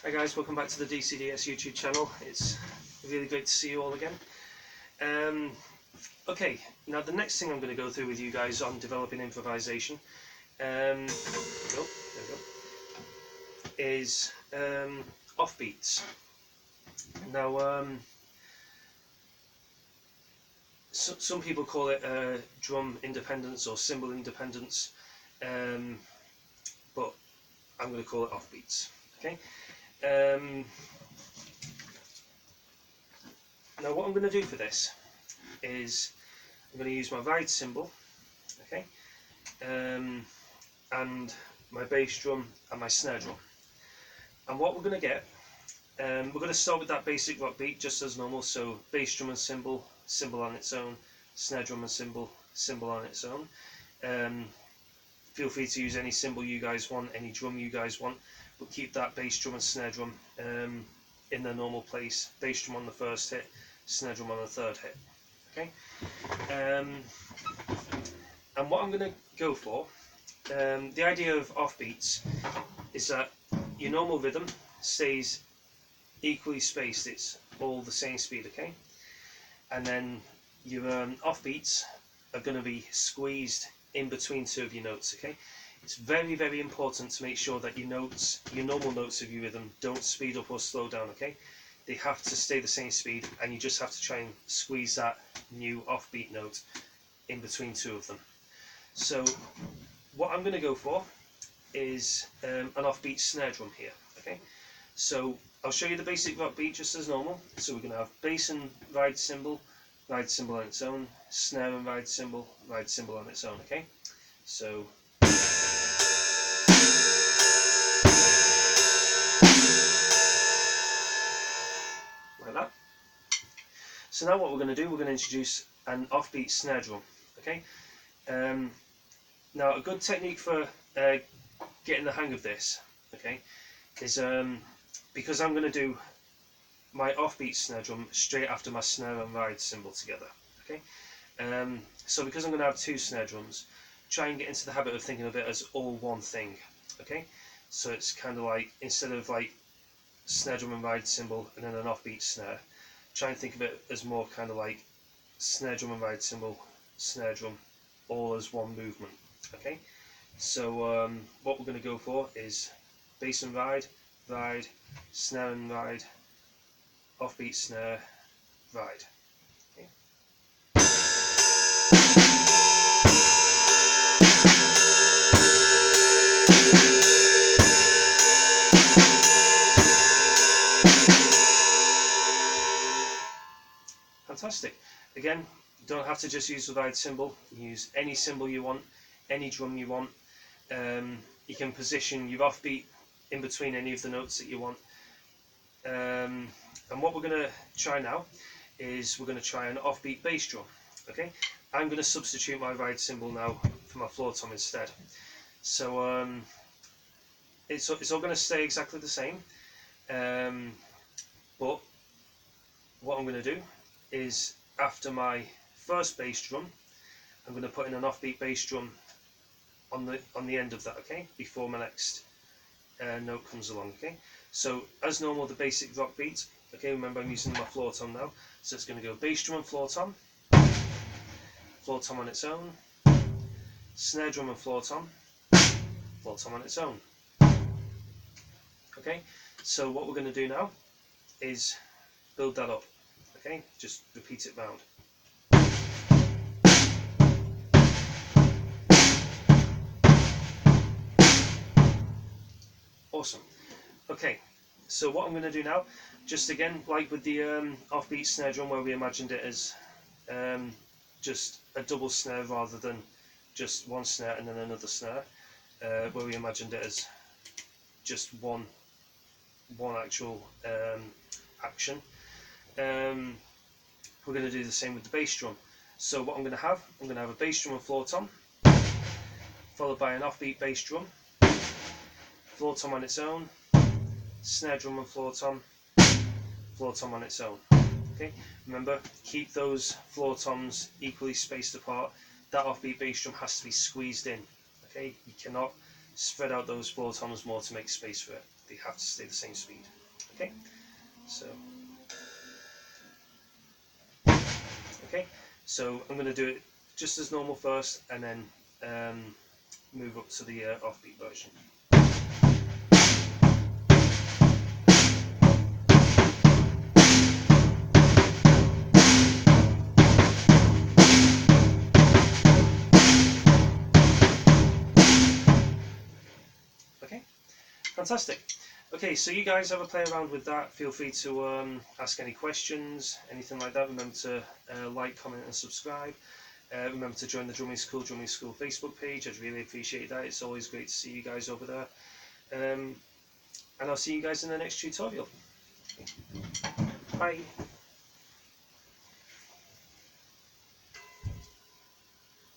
Hi guys, welcome back to the DCDS YouTube channel. It's really great to see you all again. Okay, now the next thing I'm going to go through with you guys on developing improvisation is offbeats. Now, some people call it drum independence or cymbal independence, but I'm going to call it offbeats. Okay. Now what I'm going to do for this is I'm going to use my ride cymbal, okay, and my bass drum and my snare drum. And what we're going to get, we're going to start with that basic rock beat just as normal. So bass drum and cymbal, cymbal on its own, snare drum and cymbal, cymbal on its own. Feel free to use any cymbal you guys want, any drum you guys want, but keep that bass drum and snare drum in their normal place. Bass drum on the first hit, snare drum on the third hit. Okay. And what I'm going to go for, the idea of offbeats is that your normal rhythm stays equally spaced. It's all the same speed, okay? And then your offbeats are going to be squeezed in between two of your notes, okay? It's very, very important to make sure that your notes, your normal notes of your rhythm, don't speed up or slow down, okay? They have to stay the same speed, and you just have to try and squeeze that new offbeat note in between two of them. So what I'm going to go for is an offbeat snare drum here, okay? So I'll show you the basic rock beat just as normal. So we're going to have bass and ride cymbal on its own, snare and ride cymbal on its own, okay? So like that. So now what we're going to do, we're going to introduce an offbeat snare drum, okay? Now a good technique for getting the hang of this, okay, is because I'm going to do my offbeat snare drum straight after my snare and ride cymbal together, okay? So because I'm going to have two snare drums, try and get into the habit of thinking of it as all one thing, okay? So it's kind of like, instead of like snare drum and ride cymbal and then an offbeat snare, try and think of it as more kind of like snare drum and ride cymbal, snare drum, all as one movement, okay? So what we're going to go for is bass and ride, snare and ride, offbeat snare, ride. Okay. Fantastic. Again, you don't have to just use the ride cymbal. You can use any cymbal you want, any drum you want. You can position your offbeat in between any of the notes that you want. And what we're going to try now is we're going to try an offbeat bass drum. Okay, I'm going to substitute my ride cymbal now for my floor tom instead. So it's all going to stay exactly the same, but what I'm going to do is after my first bass drum, I'm going to put in an offbeat bass drum on the end of that, okay, before my next note comes along, okay. So as normal, the basic rock beat, okay, remember I'm using my floor tom now, so it's going to go bass drum and floor tom on its own, snare drum and floor tom on its own. Okay, so what we're going to do now is build that up, okay, just repeat it round. Awesome. Okay, so what I'm going to do now, just again, like with the offbeat snare drum where we imagined it as just a double snare rather than just one snare and then another snare, where we imagined it as just one actual action. We're going to do the same with the bass drum. So what I'm going to have a bass drum and floor tom, followed by an offbeat bass drum, floor tom on its own, snare drum and floor tom on its own. Okay, remember, keep those floor toms equally spaced apart. That offbeat bass drum has to be squeezed in. Okay, you cannot spread out those floor toms more to make space for it. they have to stay the same speed. Okay, so I'm going to do it just as normal first, and then move up to the offbeat version. Okay, fantastic. Okay, so you guys have a play around with that. Feel free to ask any questions, anything like that. Remember to like, comment and subscribe. Remember to join the Drumming School Facebook page. I'd really appreciate that. It's always great to see you guys over there. And I'll see you guys in the next tutorial. Bye.